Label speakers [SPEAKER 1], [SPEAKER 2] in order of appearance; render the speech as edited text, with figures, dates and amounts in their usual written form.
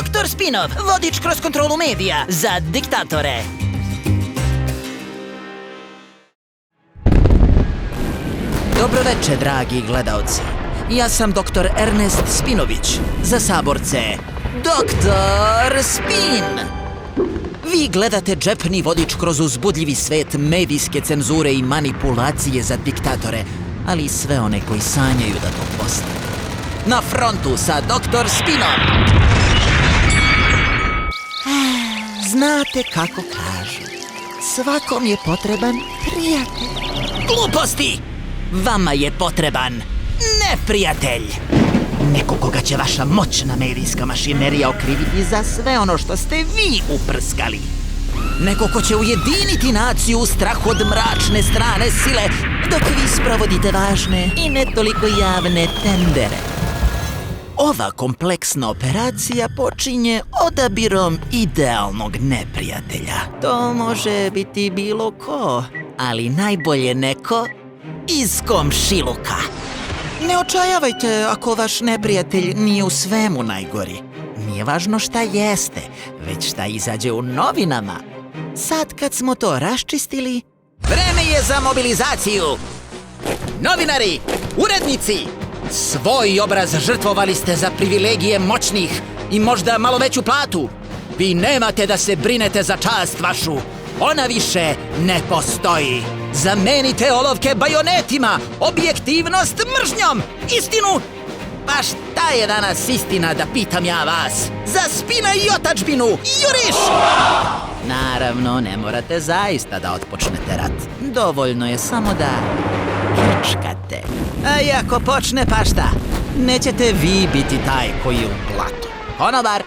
[SPEAKER 1] Doktor Spinov, vodič kroz kontrolu medija za diktatore. Dobroveče, dragi gledaoci. Ja sam doktor Ernest Spinović, za saborce Doktor Spin. Vi gledate džepni vodič kroz uzbudljivi svet medijske cenzure i manipulacije za diktatore, ali i sve one koji sanjaju da to postane. Na frontu sa Doktor Spinom. Znate kako kažu, svakom je potreban prijatelj. Gluposti! Vama je potreban neprijatelj. Neko koga će vaša moćna medijska mašinerija okriviti za sve ono što ste vi uprskali. Neko ko će ujediniti naciju u strahu od mračne strane sile, dok vi sprovodite važne i ne toliko javne tendere. Ova kompleksna operacija počinje odabirom idealnog neprijatelja. To može biti bilo ko, ali najbolje neko iz komšiluka. Ne očajavajte ako vaš neprijatelj nije u svemu najgori. Nije važno šta jeste, već šta izađe u novinama. Sad kad smo to raščistili, vreme je za mobilizaciju. Novinari, urednici, svoj obraz žrtvovali ste za privilegije moćnih i možda malo veću platu. Vi nemate da se brinete za čast vašu. Ona više ne postoji. Zamenite olovke bajonetima, objektivnost mržnjom, istinu. Pa šta je danas istina, da pitam ja vas? Za Spina i otadžbinu, juriš! Naravno, ne morate zaista da otpočnete rat. Dovoljno je samo da krčkate. A i ako počne, pa šta? Nećete vi biti taj koji je u blatu. Konobar!